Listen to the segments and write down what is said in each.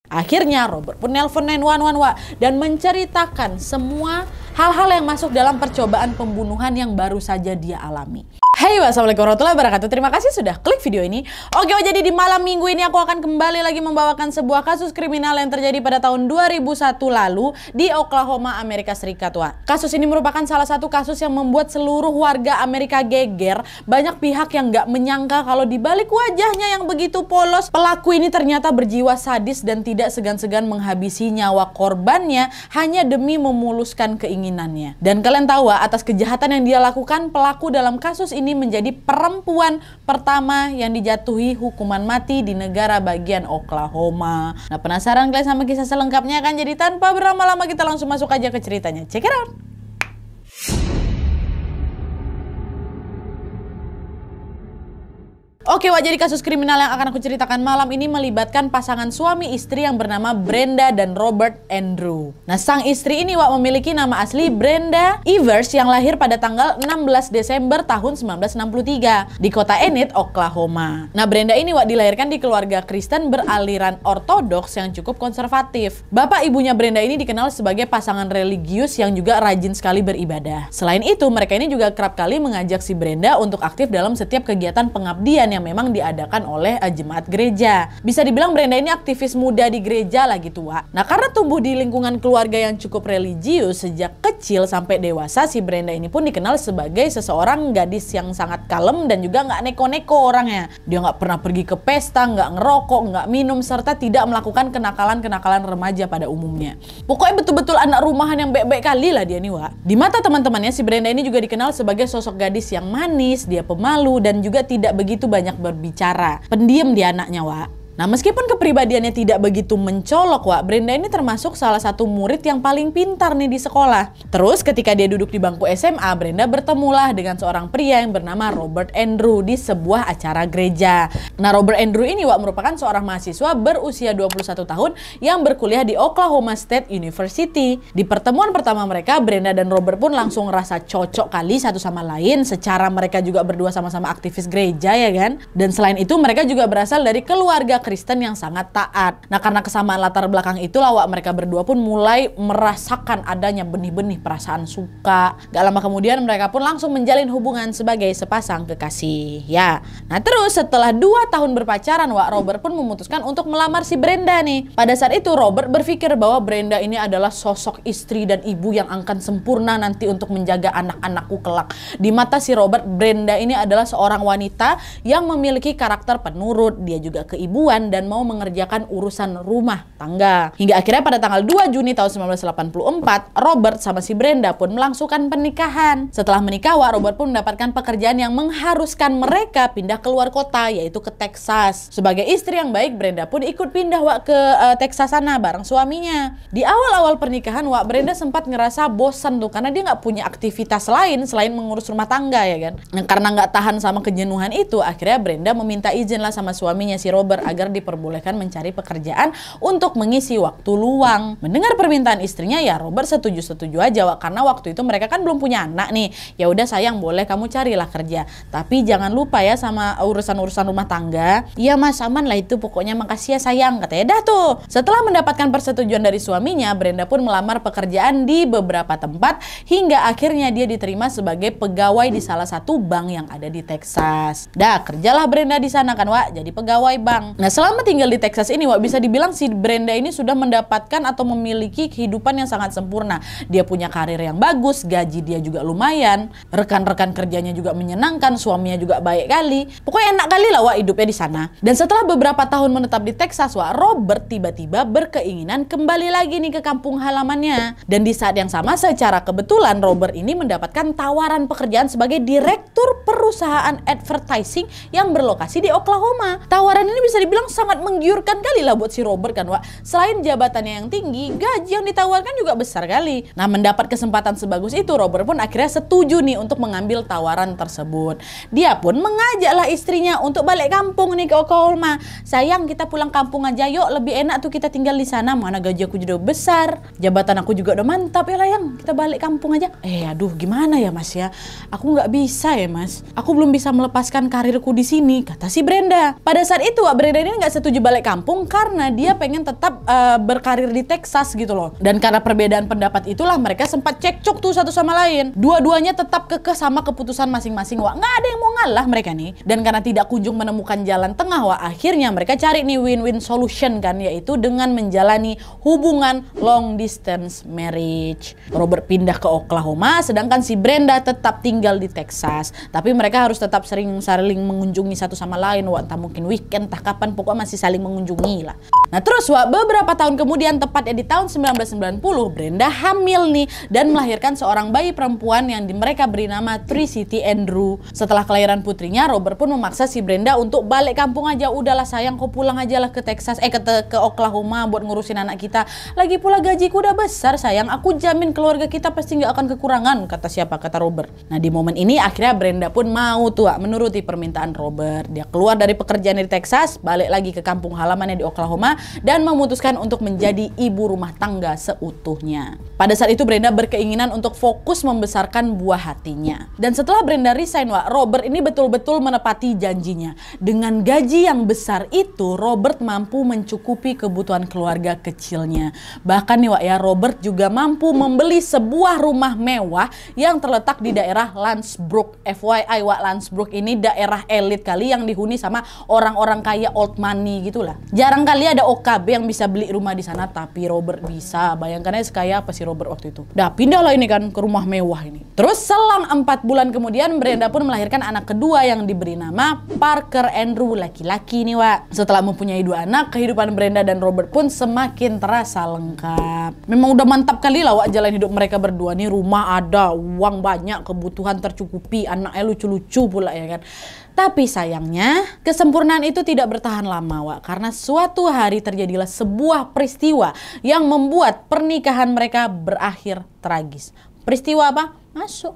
Akhirnya Robert pun nelpon 911 Wak, dan menceritakan semua hal-hal yang masuk dalam percobaan pembunuhan yang baru saja dia alami. Hey, wassalamualaikum warahmatullahi wabarakatuh. Terima kasih sudah klik video ini. Oke, jadi di malam minggu ini aku akan kembali lagi membawakan sebuah kasus kriminal yang terjadi pada tahun 2001 lalu di Oklahoma, Amerika Serikat. Wak. Kasus ini merupakan salah satu kasus yang membuat seluruh warga Amerika geger. Banyak pihak yang gak menyangka kalau di balik wajahnya yang begitu polos, pelaku ini ternyata berjiwa sadis dan tidak segan-segan menghabisi nyawa korbannya hanya demi memuluskan keinginannya. Dan kalian tahu, atas kejahatan yang dia lakukan, pelaku dalam kasus ini menjadi perempuan pertama yang dijatuhi hukuman mati di negara bagian Oklahoma. Nah, penasaran kalian sama kisah selengkapnya kan? Jadi tanpa berlama-lama kita langsung masuk aja ke ceritanya. Check it out! Oke, jadi kasus kriminal yang akan aku ceritakan malam ini melibatkan pasangan suami istri yang bernama Brenda dan Robert Andrew. Nah, sang istri ini memiliki nama asli Brenda Evers yang lahir pada tanggal 16 Desember tahun 1963 di kota Enid, Oklahoma. Nah, Brenda ini dilahirkan di keluarga Kristen beraliran ortodoks yang cukup konservatif. Bapak ibunya Brenda ini dikenal sebagai pasangan religius yang juga rajin sekali beribadah. Selain itu, mereka ini juga kerap kali mengajak si Brenda untuk aktif dalam setiap kegiatan pengabdian yang memang diadakan oleh jemaat gereja. Bisa dibilang Brenda ini aktivis muda di gereja lah gitu, Wak. Nah, karena tumbuh di lingkungan keluarga yang cukup religius sejak kecil sampai dewasa, si Brenda ini pun dikenal sebagai seseorang gadis yang sangat kalem dan juga nggak neko-neko orangnya. Dia nggak pernah pergi ke pesta, nggak ngerokok, nggak minum, serta tidak melakukan kenakalan-kenakalan remaja pada umumnya. Pokoknya betul-betul anak rumahan yang baik-baik kali lah dia nih, Wak. Di mata teman-temannya, si Brenda ini juga dikenal sebagai sosok gadis yang manis, dia pemalu, dan juga tidak begitu banyak berbicara. Pendiam dia anaknya, Wak. Nah, meskipun kepribadiannya tidak begitu mencolok, Wak, Brenda ini termasuk salah satu murid yang paling pintar nih di sekolah. Terus ketika dia duduk di bangku SMA, Brenda bertemulah dengan seorang pria yang bernama Robert Andrew di sebuah acara gereja. Nah, Robert Andrew ini, Wak, merupakan seorang mahasiswa berusia 21 tahun yang berkuliah di Oklahoma State University. Di pertemuan pertama mereka, Brenda dan Robert pun langsung ngerasa cocok kali satu sama lain. Secara mereka juga berdua sama-sama aktivis gereja, ya kan? Dan selain itu, mereka juga berasal dari keluarga Kristen yang sangat taat. Nah, karena kesamaan latar belakang itulah, Wak, mereka berdua pun mulai merasakan adanya benih-benih perasaan suka. Gak lama kemudian mereka pun langsung menjalin hubungan sebagai sepasang kekasih, ya. Nah, terus setelah 2 tahun berpacaran, Wak, Robert pun memutuskan untuk melamar si Brenda nih. Pada saat itu Robert berpikir bahwa Brenda ini adalah sosok istri dan ibu yang akan sempurna nanti untuk menjaga anak-anakku kelak. Di mata si Robert, Brenda ini adalah seorang wanita yang memiliki karakter penurut, dia juga keibuan dan mau mengerjakan urusan rumah tangga. Hingga akhirnya pada tanggal 2 Juni tahun 1984, Robert sama si Brenda pun melangsungkan pernikahan. Setelah menikah, Wak, Robert pun mendapatkan pekerjaan yang mengharuskan mereka pindah keluar kota, yaitu ke Texas. Sebagai istri yang baik, Brenda pun ikut pindah, Wak, ke Texas sana bareng suaminya. Di awal-awal pernikahan, Wak, Brenda sempat ngerasa bosan tuh karena dia nggak punya aktivitas lain selain mengurus rumah tangga, ya kan. Nah, karena nggak tahan sama kejenuhan itu, akhirnya Brenda meminta izin lah sama suaminya si Robert agar diperbolehkan mencari pekerjaan untuk mengisi waktu luang. Mendengar permintaan istrinya, ya Robert setuju-setuju aja, Wak, karena waktu itu mereka kan belum punya anak nih. Ya udah sayang, boleh kamu carilah kerja, tapi jangan lupa ya sama urusan-urusan rumah tangga. Iya Mas, aman lah itu, pokoknya makasih ya sayang, katanya. Dah tuh. Setelah mendapatkan persetujuan dari suaminya, Brenda pun melamar pekerjaan di beberapa tempat hingga akhirnya dia diterima sebagai pegawai di salah satu bank yang ada di Texas. Dah, kerjalah Brenda di sana kan, Wak, jadi pegawai bank. Nah, selama tinggal di Texas ini, Wak, bisa dibilang si Brenda ini sudah mendapatkan atau memiliki kehidupan yang sangat sempurna. Dia punya karir yang bagus, gaji dia juga lumayan, rekan-rekan kerjanya juga menyenangkan, suaminya juga baik kali. Pokoknya enak kali lah, Wak, hidupnya di sana. Dan setelah beberapa tahun menetap di Texas, Wak, Robert tiba-tiba berkeinginan kembali lagi nih ke kampung halamannya. Dan di saat yang sama, secara kebetulan Robert ini mendapatkan tawaran pekerjaan sebagai direktur perusahaan advertising yang berlokasi di Oklahoma. Tawaran ini bisa dibilang sangat menggiurkan kali lah buat si Robert kan, Wak. Selain jabatannya yang tinggi, gaji yang ditawarkan juga besar kali. Nah, mendapat kesempatan sebagus itu, Robert pun akhirnya setuju nih untuk mengambil tawaran tersebut. Dia pun mengajaklah istrinya untuk balik kampung nih ke Oklahoma. Sayang, kita pulang kampung aja yuk, lebih enak tuh kita tinggal di sana. Mana gaji aku juga besar, jabatan aku juga udah mantap ya lah, yang kita balik kampung aja. Aduh, gimana ya Mas ya? Aku nggak bisa ya Mas. Aku belum bisa melepaskan karirku di sini, kata si Brenda. Pada saat itu, Brenda ini ini nggak setuju balik kampung karena dia pengen tetap berkarir di Texas gitu loh. Dan karena perbedaan pendapat itulah mereka sempat cekcok tuh satu sama lain. Dua-duanya tetap kekeh sama keputusan masing-masing. Wah, nggak ada yang mau ngalah mereka nih. Dan karena tidak kunjung menemukan jalan tengah, wah akhirnya mereka cari nih win-win solution kan, yaitu dengan menjalani hubungan long distance marriage. Robert pindah ke Oklahoma, sedangkan si Brenda tetap tinggal di Texas. Tapi mereka harus tetap sering saling mengunjungi satu sama lain. Wah, entah mungkin weekend, entah kapan, pokoknya masih saling mengunjungi lah. Nah terus wah, beberapa tahun kemudian, tepatnya di tahun 1990, Brenda hamil nih dan melahirkan seorang bayi perempuan yang mereka beri nama Tricity Andrew. Setelah kelahiran putrinya, Robert pun memaksa si Brenda untuk balik kampung aja. Udahlah sayang, kau pulang aja lah ke Texas, ke Oklahoma buat ngurusin anak kita. Lagi pula gajiku udah besar sayang, aku jamin keluarga kita pasti nggak akan kekurangan, kata siapa? Kata Robert. Nah di momen ini akhirnya Brenda pun mau tuh menuruti permintaan Robert. Dia keluar dari pekerjaan di Texas, balik lagi ke kampung halamannya di Oklahoma dan memutuskan untuk menjadi ibu rumah tangga seutuhnya. Pada saat itu Brenda berkeinginan untuk fokus membesarkan buah hatinya. Dan setelah Brenda resign, Robert ini betul-betul menepati janjinya. Dengan gaji yang besar itu, Robert mampu mencukupi kebutuhan keluarga kecilnya. Bahkan nih Robert juga mampu membeli sebuah rumah mewah yang terletak di daerah Landsbrook. FYI Landsbrook ini daerah elit kali yang dihuni sama orang-orang kaya old money gitulah. Jarang kali ada OKB yang bisa beli rumah di sana, tapi Robert bisa. Bayangkan aja sekaya apa sih Robert waktu itu. Dah pindah lah ini kan ke rumah mewah ini. Terus selang 4 bulan kemudian Brenda pun melahirkan anak kedua yang diberi nama Parker Andrew, laki-laki nih Setelah mempunyai 2 anak, kehidupan Brenda dan Robert pun semakin terasa lengkap. Memang udah mantap kali lah jalan hidup mereka berdua nih. Rumah ada, uang banyak, kebutuhan tercukupi, anaknya lucu-lucu pula ya kan. Tapi sayangnya kesempurnaan itu tidak bertahan lama karena suatu hari terjadilah sebuah peristiwa yang membuat pernikahan mereka berakhir tragis. Peristiwa apa? Masuk.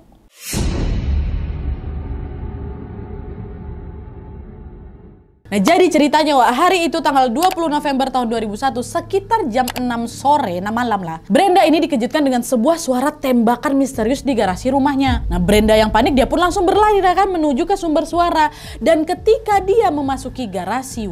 Nah jadi ceritanya hari itu tanggal 20 November tahun 2001 sekitar jam 6 sore, malam lah. Brenda ini dikejutkan dengan sebuah suara tembakan misterius di garasi rumahnya. Nah Brenda yang panik, dia pun langsung berlari menuju ke sumber suara. Dan ketika dia memasuki garasi,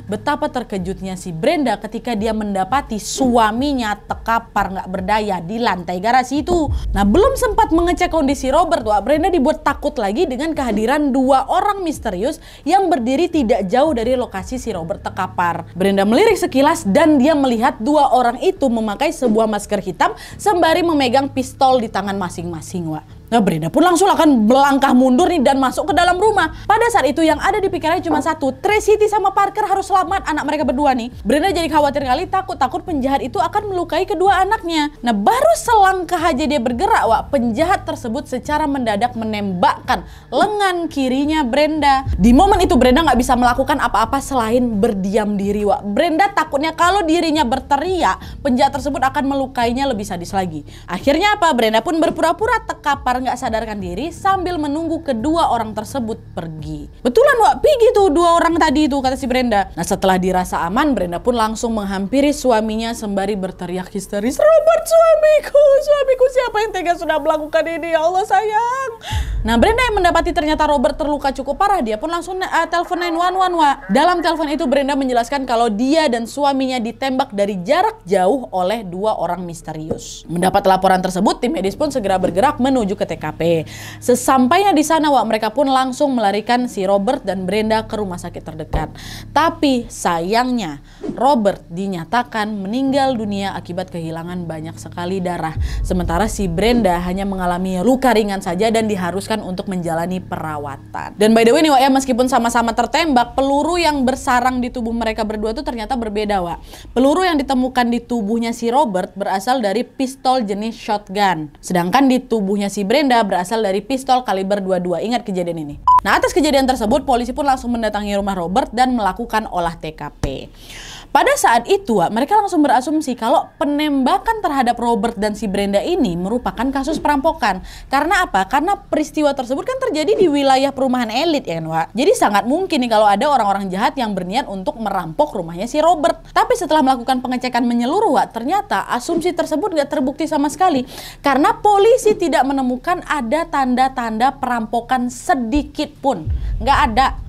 betapa terkejutnya si Brenda ketika dia mendapati suaminya terkapar nggak berdaya di lantai garasi itu. Nah belum sempat mengecek kondisi Robert, Brenda dibuat takut lagi dengan kehadiran 2 orang misterius yang berdiri tidak jauh dari lokasi si Robert terkapar. Brenda melirik sekilas dan dia melihat 2 orang itu memakai sebuah masker hitam sembari memegang pistol di tangan masing-masing. Nah Brenda pun langsung akan melangkah mundur nih dan masuk ke dalam rumah. Pada saat itu yang ada di pikirannya cuma satu, Tricity sama Parker harus selamat, anak mereka berdua nih. Brenda jadi khawatir kali, takut penjahat itu akan melukai kedua anaknya. Nah baru selangkah aja dia bergerak, penjahat tersebut secara mendadak menembakkan lengan kirinya Brenda. Di momen itu Brenda nggak bisa melakukan apa-apa selain berdiam diri. Brenda takutnya kalau dirinya berteriak, penjahat tersebut akan melukainya lebih sadis lagi. Akhirnya apa? Brenda pun berpura-pura terkapar nggak sadarkan diri sambil menunggu kedua orang tersebut pergi. Betulan pergi tuh 2 orang tadi itu, kata si Brenda. Nah setelah dirasa aman, Brenda pun langsung menghampiri suaminya sembari berteriak histeris, Robert, suamiku siapa yang tega sudah melakukan ini, ya Allah sayang. Nah Brenda yang mendapati ternyata Robert terluka cukup parah, dia pun langsung telepon 911. Dalam telepon itu Brenda menjelaskan kalau dia dan suaminya ditembak dari jarak jauh oleh 2 orang misterius. Mendapat laporan tersebut, tim medis pun segera bergerak menuju ke TKP. Sesampainya di sana, mereka pun langsung melarikan si Robert dan Brenda ke rumah sakit terdekat. Tapi sayangnya Robert dinyatakan meninggal dunia akibat kehilangan banyak sekali darah. Sementara si Brenda hanya mengalami luka ringan saja dan diharuskan untuk menjalani perawatan. Dan by the way nih meskipun sama-sama tertembak, peluru yang bersarang di tubuh mereka berdua itu ternyata berbeda. Peluru yang ditemukan di tubuhnya si Robert berasal dari pistol jenis shotgun. Sedangkan di tubuhnya si Brenda berasal dari pistol kaliber 22. Ingat kejadian ini. Nah atas kejadian tersebut polisi pun langsung mendatangi rumah Robert dan melakukan olah TKP. Pada saat itu, Wak, mereka langsung berasumsi kalau penembakan terhadap Robert dan si Brenda ini merupakan kasus perampokan. Karena apa? Karena peristiwa tersebut kan terjadi di wilayah perumahan elit ya kan, Wak. Jadi sangat mungkin nih kalau ada orang-orang jahat yang berniat untuk merampok rumahnya si Robert. Tapi setelah melakukan pengecekan menyeluruh, Wak, ternyata asumsi tersebut nggak terbukti sama sekali. Karena polisi tidak menemukan ada tanda-tanda perampokan sedikit pun. Nggak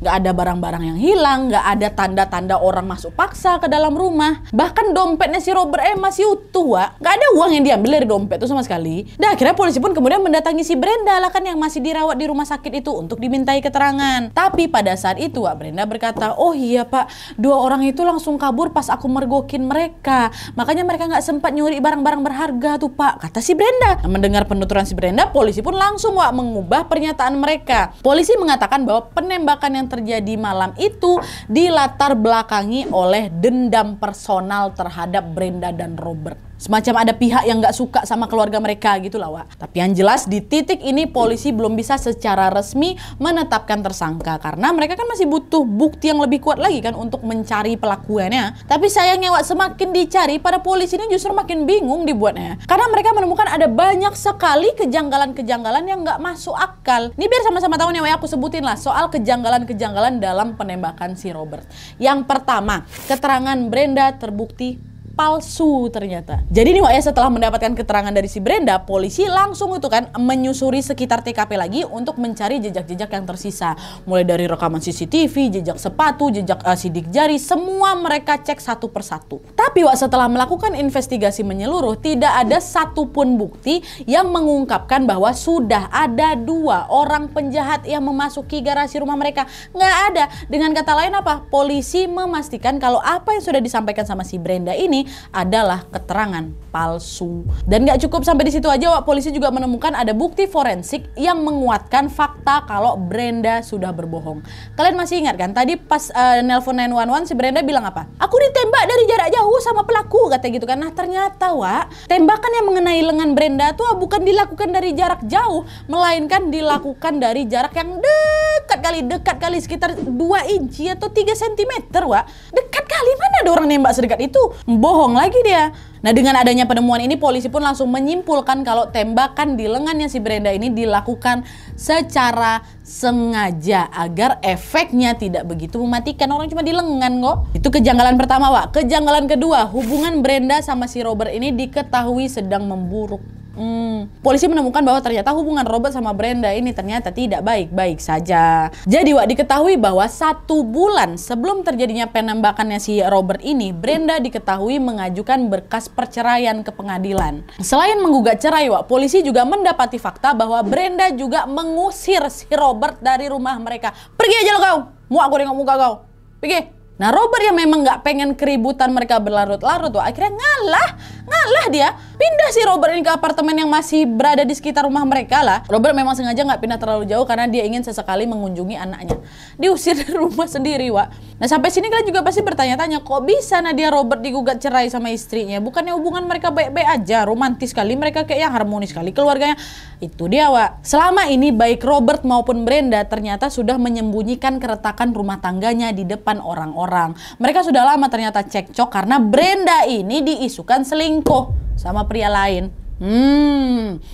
ada barang-barang yang hilang, nggak ada tanda-tanda orang masuk paksa ke dalam rumah. Bahkan dompetnya si Robert masih utuh, Wak. Nggak ada uang yang diambil dari dompet itu sama sekali. Dan akhirnya polisi pun kemudian mendatangi si Brenda lah kan yang masih dirawat di rumah sakit itu untuk dimintai keterangan. Tapi pada saat itu, Wak, Brenda berkata, oh iya Pak, 2 orang itu langsung kabur pas aku mergokin mereka. Makanya mereka nggak sempat nyuri barang-barang berharga tuh Pak, kata si Brenda. Nah, mendengar penuturan si Brenda, polisi pun langsung, Wak, mengubah pernyataan mereka. Polisi mengatakan bahwa penembakan yang terjadi malam itu dilatar belakangi oleh dendam personal terhadap Brenda dan Robert. Semacam ada pihak yang nggak suka sama keluarga mereka gitu lah, Wak. Tapi yang jelas di titik ini polisi belum bisa secara resmi menetapkan tersangka karena mereka kan masih butuh bukti yang lebih kuat lagi kan untuk mencari pelakuannya. Tapi sayangnya, Wak, semakin dicari para polisi ini justru makin bingung dibuatnya. Karena mereka menemukan ada banyak sekali kejanggalan-kejanggalan yang nggak masuk akal. Ini biar sama-sama tahu nih, Wak, aku sebutin lah soal kejanggalan-kejanggalan dalam penembakan si Robert. Yang pertama, keterangan Brenda terbukti palsu ternyata. Jadi nih, Wak, ya, setelah mendapatkan keterangan dari si Brenda, polisi langsung itu kan menyusuri sekitar TKP lagi untuk mencari jejak-jejak yang tersisa. Mulai dari rekaman CCTV, jejak sepatu, jejak sidik jari, semua mereka cek satu persatu. Tapi, Wak, setelah melakukan investigasi menyeluruh, tidak ada satupun bukti yang mengungkapkan bahwa sudah ada 2 orang penjahat yang memasuki garasi rumah mereka. Nggak ada. Dengan kata lain apa? Polisi memastikan kalau apa yang sudah disampaikan sama si Brenda ini adalah keterangan palsu. Dan nggak cukup sampai di situ aja, Wak, polisi juga menemukan ada bukti forensik yang menguatkan fakta kalau Brenda sudah berbohong. Kalian masih ingat kan tadi pas nelpon 911 si Brenda bilang apa? Aku ditembak dari jarak jauh sama pelaku, katanya gitu kan. Nah ternyata, Wak, tembakan yang mengenai lengan Brenda tuh bukan dilakukan dari jarak jauh, melainkan dilakukan dari jarak yang dekat kali sekitar 2 inci atau 3 cm, Wak. Dekat kali, mana ada orang nembak sedekat itu? Bohong lagi dia. Nah, dengan adanya penemuan ini polisi pun langsung menyimpulkan kalau tembakan di lengannya si Brenda ini dilakukan secara sengaja agar efeknya tidak begitu mematikan. Orang cuma di lengan kok. Itu kejanggalan pertama, Wak. Kejanggalan kedua, hubungan Brenda sama si Robert ini diketahui sedang memburuk. Polisi menemukan bahwa ternyata hubungan Robert sama Brenda ini ternyata tidak baik-baik saja. Jadi, Wak, diketahui bahwa 1 bulan sebelum terjadinya penembakannya si Robert ini, Brenda diketahui mengajukan berkas perceraian ke pengadilan. Selain menggugat cerai, Wak, polisi juga mendapati fakta bahwa Brenda juga mengusir si Robert dari rumah mereka. Pergi aja lo kau, mau aku nengok muka kau, pergi. Nah, Robert yang memang nggak pengen keributan mereka berlarut-larut, Wak, akhirnya ngalah dia. Pindah si Robert ini ke apartemen yang masih berada di sekitar rumah mereka lah. Robert memang sengaja nggak pindah terlalu jauh karena dia ingin sesekali mengunjungi anaknya. Diusir dari rumah sendiri, Wak. Nah, sampai sini kalian juga pasti bertanya-tanya, kok bisa Nadia Robert digugat cerai sama istrinya? Bukannya hubungan mereka baik-baik aja, romantis sekali, mereka kayak yang harmonis sekali keluarganya. Itu dia, Wak. Selama ini baik Robert maupun Brenda ternyata sudah menyembunyikan keretakan rumah tangganya di depan orang-orang. Mereka sudah lama ternyata cekcok karena Brenda ini diisukan selingkuh sama pria lain.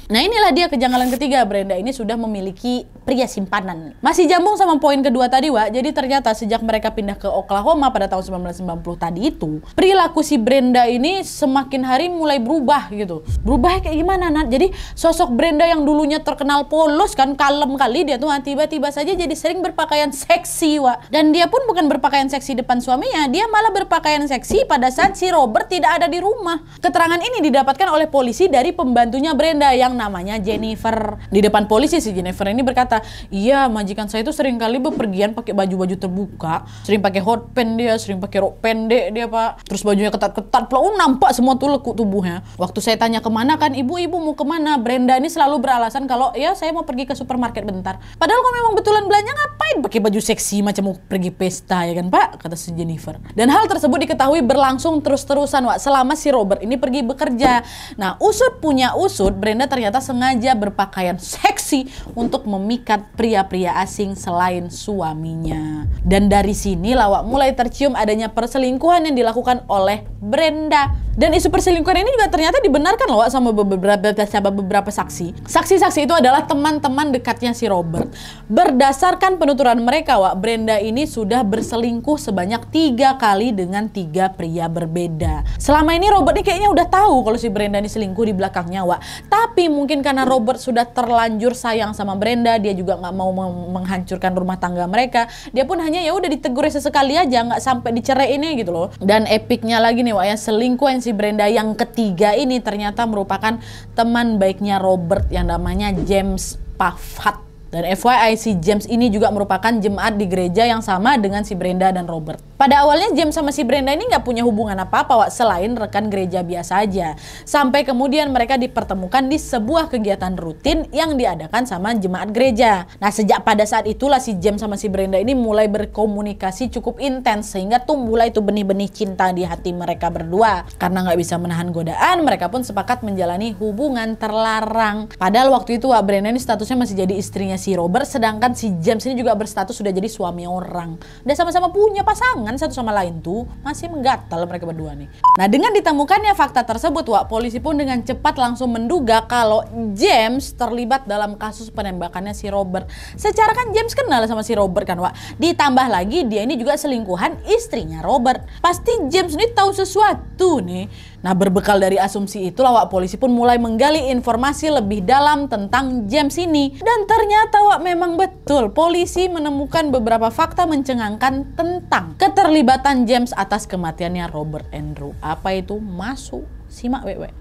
Nah, inilah dia kejanggalan ketiga. Brenda ini sudah memiliki pria simpanan. Masih jambung sama poin kedua tadi, Wak. Jadi ternyata sejak mereka pindah ke Oklahoma pada tahun 1990 tadi itu, perilaku si Brenda ini semakin hari mulai berubah gitu. Berubah kayak gimana, Nat? Jadi sosok Brenda yang dulunya terkenal polos kan, kalem kali dia tuh, tiba-tiba saja jadi sering berpakaian seksi, Wak. Dan dia pun bukan berpakaian seksi depan suaminya, dia malah berpakaian seksi pada saat si Robert tidak ada di rumah. Keterangan ini didapatkan oleh polisi dari pembantunya Brenda yang namanya Jennifer. Di depan polisi si Jennifer ini berkata, iya, majikan saya itu sering kali bepergian pakai baju-baju terbuka, sering pakai hot pants dia, sering pakai rok pendek dia, Pak. Terus bajunya ketat-ketat, nampak semua tuh lekuk tubuhnya. Waktu saya tanya kemana kan, ibu mau kemana? Brenda ini selalu beralasan kalau ya saya mau pergi ke supermarket bentar. Padahal kalau memang betulan belanja ngapain pakai baju seksi macam mau pergi pesta ya kan, Pak? Kata si Jennifer. Dan hal tersebut diketahui berlangsung terus-terusan, Wak, selama si Robert ini pergi bekerja. Nah, usut punya usut, Brenda ternyata sengaja berpakaian seksi untuk memikat pria-pria asing selain suaminya. Dan dari sini lawak mulai tercium adanya perselingkuhan yang dilakukan oleh Brenda. Dan isu perselingkuhan ini juga ternyata dibenarkan loh sama beberapa saksi. Saksi-saksi itu adalah teman-teman dekatnya si Robert. Berdasarkan penuturan mereka, Brenda ini sudah berselingkuh sebanyak 3 kali dengan 3 pria berbeda. Selama ini Robert ini kayaknya udah tahu kalau si Brenda ini selingkuh di belakangnya, Tapi mungkin karena Robert sudah terlanjur sayang sama Brenda, dia juga nggak mau menghancurkan rumah tangga mereka. Dia pun hanya ya udah ditegur sesekali aja, nggak sampai dicerai ini gitu loh. Dan epicnya lagi nih, ya selingkuh si Brenda yang ketiga ini ternyata merupakan teman baiknya Robert yang namanya James Paffat. Dan FYI, si James ini juga merupakan jemaat di gereja yang sama dengan si Brenda dan Robert. Pada awalnya James sama si Brenda ini nggak punya hubungan apa-apa, selain rekan gereja biasa aja. Sampai kemudian mereka dipertemukan di sebuah kegiatan rutin yang diadakan sama jemaat gereja. Nah, sejak pada saat itulah si James sama si Brenda ini mulai berkomunikasi cukup intens, sehingga tumbuhlah itu benih-benih cinta di hati mereka berdua. Karena nggak bisa menahan godaan, mereka pun sepakat menjalani hubungan terlarang. Padahal waktu itu Brenda ini statusnya masih jadi istrinya si Robert, sedangkan si James ini juga berstatus sudah jadi suami orang. Udah sama-sama punya pasangan satu sama lain tuh, masih menggatal mereka berdua nih. Nah, dengan ditemukannya fakta tersebut, polisi pun dengan cepat langsung menduga kalau James terlibat dalam kasus penembakannya si Robert. Secara kan James kenal sama si Robert kan, Ditambah lagi dia ini juga selingkuhan istrinya Robert. Pasti James ini tahu sesuatu nih. Nah, berbekal dari asumsi itulah polisi pun mulai menggali informasi lebih dalam tentang James ini. Dan ternyata memang betul polisi menemukan beberapa fakta mencengangkan tentang keterlibatan James atas kematiannya Robert Andrew. Apa itu? Masuk, simak wewe.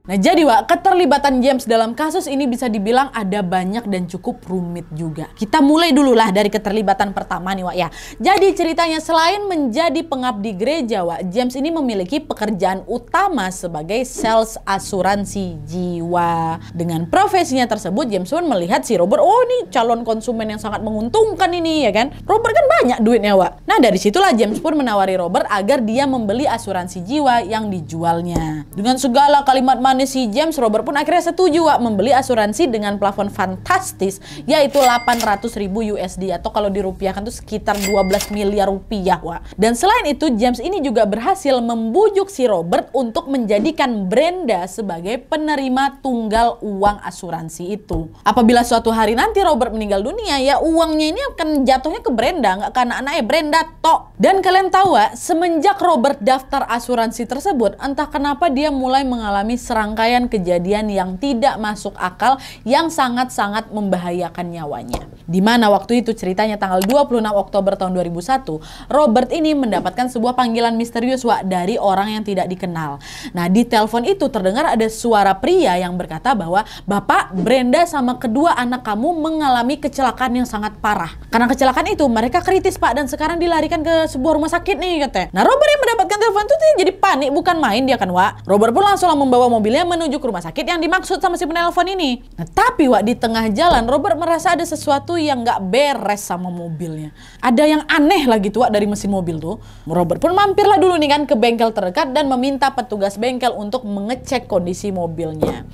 Nah, jadi keterlibatan James dalam kasus ini bisa dibilang ada banyak dan cukup rumit juga. Kita mulai dulu lah dari keterlibatan pertama nih, ya. Jadi ceritanya selain menjadi pengabdi gereja, James ini memiliki pekerjaan utama sebagai sales asuransi jiwa. Dengan profesinya tersebut, James pun melihat si Robert, oh ini calon konsumen yang sangat menguntungkan ini, ya kan? Robert kan banyak duitnya, Nah, dari situlah James pun menawari Robert agar dia membeli asuransi jiwa yang dijualnya. Dengan segala kalimat si James, Robert pun akhirnya setuju membeli asuransi dengan plafon fantastis, yaitu 800.000 USD atau kalau dirupiahkan itu sekitar 12 miliar rupiah. Dan selain itu James ini juga berhasil membujuk si Robert untuk menjadikan Brenda sebagai penerima tunggal uang asuransi itu. Apabila suatu hari nanti Robert meninggal dunia, ya uangnya ini akan jatuhnya ke Brenda, nggak ke anak-anaknya Brenda tok. Dan kalian tahu semenjak Robert daftar asuransi tersebut, entah kenapa dia mulai mengalami rangkaian kejadian yang tidak masuk akal yang sangat-sangat membahayakan nyawanya. Dimana waktu itu ceritanya tanggal 26 Oktober tahun 2001, Robert ini mendapatkan sebuah panggilan misterius dari orang yang tidak dikenal. Nah, di telepon itu terdengar ada suara pria yang berkata bahwa, "Bapak, Brenda sama kedua anak kamu mengalami kecelakaan yang sangat parah. Karena kecelakaan itu mereka kritis, Pak, dan sekarang dilarikan ke sebuah rumah sakit nih," katanya. Nah, Robert yang mendapatkan telepon itu jadi panik, bukan main dia kan, Robert pun langsung membawa mobilnya menuju ke rumah sakit yang dimaksud sama si penelpon ini. Nah, tapi di tengah jalan Robert merasa ada sesuatu yang nggak beres sama mobilnya. Ada yang aneh lah gitu dari mesin mobil tuh. Robert pun mampirlah dulu nih kan ke bengkel terdekat dan meminta petugas bengkel untuk mengecek kondisi mobilnya.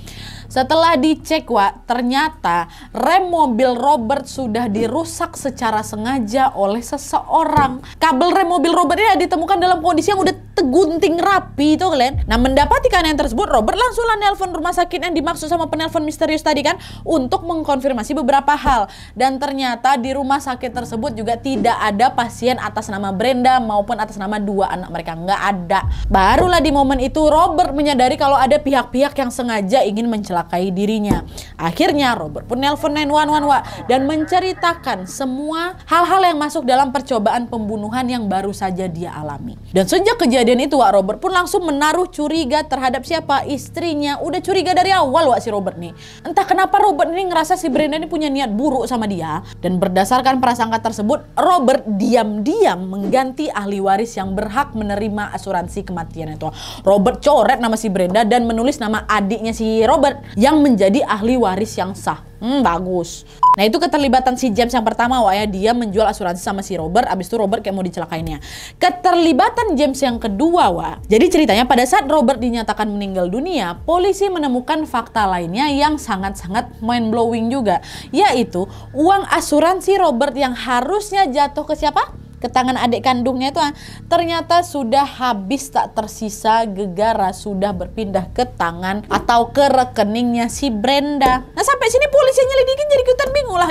Setelah dicek, ternyata rem mobil Robert sudah dirusak secara sengaja oleh seseorang. Kabel rem mobil Robert ini ditemukan dalam kondisi yang udah tegunting rapi itu kalian. Nah, mendapati keadaan tersebut, Robert langsunglah nelpon rumah sakit yang dimaksud sama penelpon misterius tadi kan untuk mengkonfirmasi beberapa hal. Dan ternyata di rumah sakit tersebut juga tidak ada pasien atas nama Brenda maupun atas nama 2 anak mereka, nggak ada. Barulah di momen itu Robert menyadari kalau ada pihak-pihak yang sengaja ingin mencelakai dirinya. Akhirnya Robert pun nelpon 911 dan menceritakan semua hal-hal yang masuk dalam percobaan pembunuhan yang baru saja dia alami. Dan sejak kejadian itu Robert pun langsung menaruh curiga terhadap siapa? Istrinya. Udah curiga dari awal si Robert nih. Entah kenapa Robert ini ngerasa si Brenda ini punya niat buruk sama dia. Dan berdasarkan prasangka tersebut, Robert diam-diam mengganti ahli waris yang berhak menerima asuransi kematian itu. Robert coret nama si Brenda dan menulis nama adiknya si Robert yang menjadi ahli waris yang sah. Bagus. Nah itu keterlibatan si James yang pertama Wak ya. Dia menjual asuransi sama si Robert. Abis itu Robert kayak mau dicelakainnya. Keterlibatan James yang kedua Wak. Jadi ceritanya pada saat Robert dinyatakan meninggal dunia, polisi menemukan fakta lainnya yang sangat-sangat mind blowing juga. Yaitu uang asuransi Robert yang harusnya jatuh ke siapa? Ke tangan adik kandungnya itu ternyata sudah habis, tak tersisa gegara, sudah berpindah ke tangan atau ke rekeningnya si Brenda. Nah sampai sini polisi nyelidikin jadi ikutan bingung lah,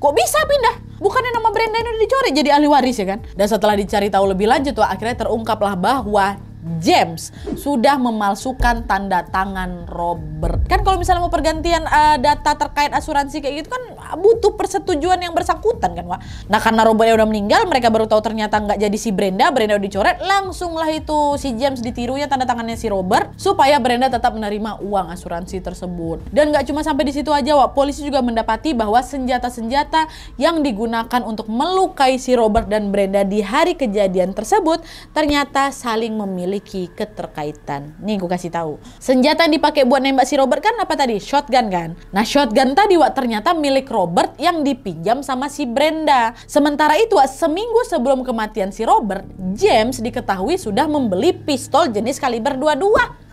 kok bisa pindah? Bukannya nama Brenda ini udah dicoret jadi ahli waris ya kan? Dan setelah dicari tahu lebih lanjut akhirnya terungkaplah bahwa James sudah memalsukan tanda tangan Robert. Kan kalau misalnya mau pergantian data terkait asuransi kayak gitu kan butuh persetujuan yang bersangkutan kan Wak. Nah karena Robert udah meninggal, mereka baru tahu ternyata nggak jadi si Brenda udah dicoret. Langsung lah itu si James ditirunya tanda tangannya si Robert supaya Brenda tetap menerima uang asuransi tersebut. Dan nggak cuma sampai di situ aja Wak, polisi juga mendapati bahwa senjata-senjata yang digunakan untuk melukai si Robert dan Brenda di hari kejadian tersebut ternyata saling memiliki keterkaitan. Nih gue kasih tahu. Senjata yang dipakai buat nembak si Robert kan apa tadi? Shotgun kan? Nah shotgun tadi Wak ternyata milik Robert yang dipinjam sama si Brenda. Sementara itu Wak, seminggu sebelum kematian si Robert, James diketahui sudah membeli pistol jenis kaliber 22.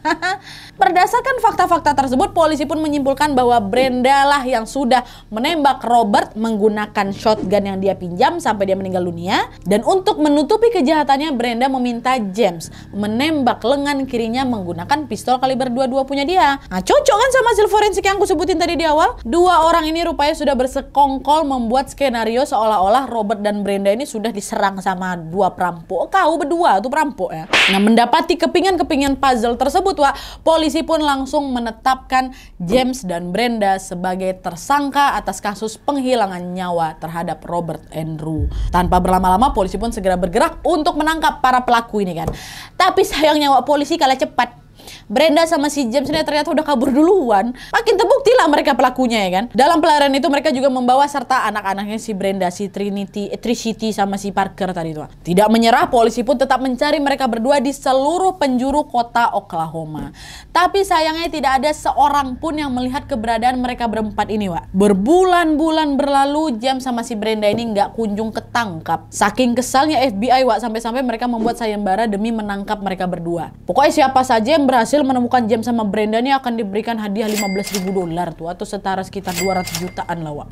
Berdasarkan fakta-fakta tersebut, polisi pun menyimpulkan bahwa Brenda lah yang sudah menembak Robert menggunakan shotgun yang dia pinjam sampai dia meninggal dunia. Dan untuk menutupi kejahatannya, Brenda meminta James menembak lengan kirinya menggunakan pistol kaliber 22 punya dia. Nah cocok kan sama hasil forensik yang aku sebutin tadi di awal? Dua orang ini rupanya sudah bersekongkol membuat skenario seolah-olah Robert dan Brenda ini sudah diserang sama dua perampok. Kau berdua tuh perampok ya. Nah mendapati kepingan-kepingan puzzle tersebut Wak, polisi pun langsung menetapkan James dan Brenda sebagai tersangka atas kasus penghilangan nyawa terhadap Robert Andrew. Tanpa berlama-lama polisi pun segera bergerak untuk menangkap para pelaku ini kan. Tapi sayangnya Wak, polisi kalah cepat. Brenda sama si James ini ternyata udah kabur duluan. Makin terbukti lah mereka pelakunya ya kan. Dalam pelarian itu mereka juga membawa serta anak-anaknya si Brenda, si Tricity sama si Parker tadi tuh. Tidak menyerah, polisi pun tetap mencari mereka berdua di seluruh penjuru kota Oklahoma. Tapi sayangnya tidak ada seorang pun yang melihat keberadaan mereka berempat ini Wak. Berbulan-bulan berlalu, James sama si Brenda ini nggak kunjung ketangkap. Saking kesalnya FBI Wak, sampai-sampai mereka membuat sayembara demi menangkap mereka berdua. Pokoknya siapa saja yang berhasil menemukan James sama Brenda ini akan diberikan hadiah $15.000 tuh, atau setara sekitar 200 jutaan lah Wak.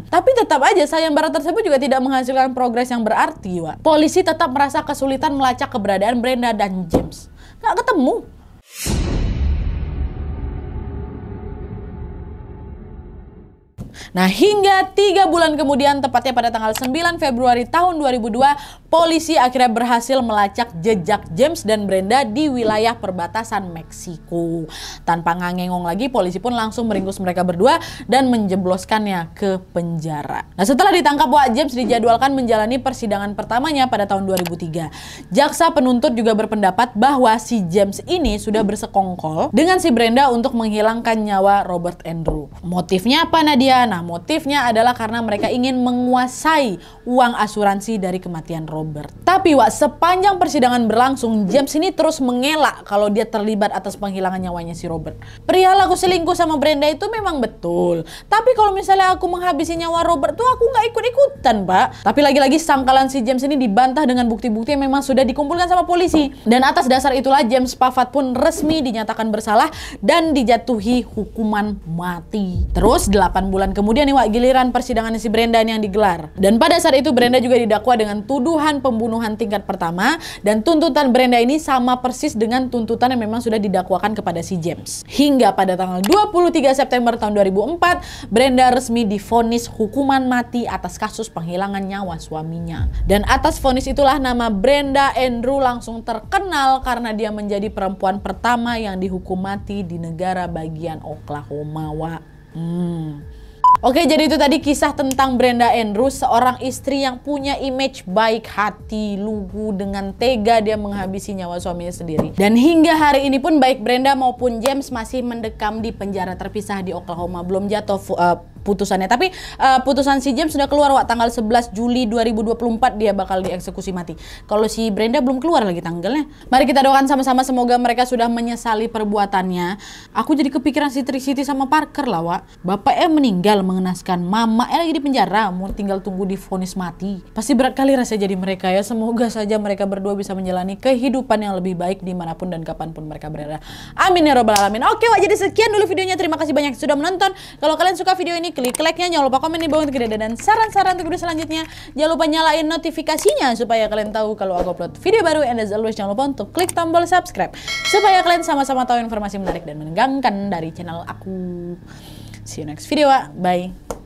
Tapi tetap aja sayembara tersebut juga tidak menghasilkan progres yang berarti Wak. Polisi tetap merasa kesulitan melacak keberadaan Brenda dan James. Nggak ketemu. Nah hingga 3 bulan kemudian, tepatnya pada tanggal 9 Februari tahun 2002, polisi akhirnya berhasil melacak jejak James dan Brenda di wilayah perbatasan Meksiko. Tanpa ngangengong lagi, polisi pun langsung meringkus mereka berdua dan menjebloskannya ke penjara. Nah setelah ditangkap Wak, James dijadwalkan menjalani persidangan pertamanya pada tahun 2003. Jaksa penuntut juga berpendapat bahwa si James ini sudah bersekongkol dengan si Brenda untuk menghilangkan nyawa Robert Andrew. Motifnya apa Nadia? Nah motifnya adalah karena mereka ingin menguasai uang asuransi dari kematian Robert. Tapi Wak, sepanjang persidangan berlangsung, James ini terus mengelak kalau dia terlibat atas penghilangan nyawanya si Robert. Perihal aku selingkuh sama Brenda itu memang betul. Tapi kalau misalnya aku menghabisi nyawa Robert tuh aku nggak ikut-ikutan Pak. Tapi lagi-lagi sangkalan si James ini dibantah dengan bukti-bukti yang memang sudah dikumpulkan sama polisi. Dan atas dasar itulah James Paffat pun resmi dinyatakan bersalah dan dijatuhi hukuman mati. Terus 8 bulan kemudian nih Wak, giliran persidangan si Brenda yang digelar. Dan pada saat itu Brenda juga didakwa dengan tuduhan pembunuhan tingkat pertama, dan tuntutan Brenda ini sama persis dengan tuntutan yang memang sudah didakwakan kepada si James. Hingga pada tanggal 23 September tahun 2004, Brenda resmi divonis hukuman mati atas kasus penghilangan nyawa suaminya. Dan atas vonis itulah nama Brenda Andrew langsung terkenal karena dia menjadi perempuan pertama yang dihukum mati di negara bagian Oklahoma Wak. Oke, jadi itu tadi kisah tentang Brenda Andrew, seorang istri yang punya image baik hati, lugu, dengan tega dia menghabisi nyawa suaminya sendiri. Dan hingga hari ini pun baik Brenda maupun James masih mendekam di penjara terpisah di Oklahoma, belum jatuh putusannya. Tapi putusan si James sudah keluar Wak, tanggal 11 Juli 2024 dia bakal dieksekusi mati. Kalau si Brenda belum keluar lagi tanggalnya. Mari kita doakan sama-sama semoga mereka sudah menyesali perbuatannya. Aku jadi kepikiran si Trisiti sama Parker lah Wak. Bapaknya meninggal mengenaskan, mamanya lagi di penjara, mau tinggal tunggu divonis mati. Pasti berat kali rasanya jadi mereka ya. Semoga saja mereka berdua bisa menjalani kehidupan yang lebih baik dimanapun dan kapanpun mereka berada. Amin ya robbal alamin. Oke Wak, jadi sekian dulu videonya. Terima kasih banyak sudah menonton. Kalau kalian suka video ini, klik like-nya, jangan lupa komen di bawah untuk ide dan saran-saran untuk video selanjutnya. Jangan lupa nyalain notifikasinya supaya kalian tahu kalau aku upload video baru. And as always, jangan lupa untuk klik tombol subscribe supaya kalian sama-sama tahu informasi menarik dan menegangkan dari channel aku. See you next video, bye.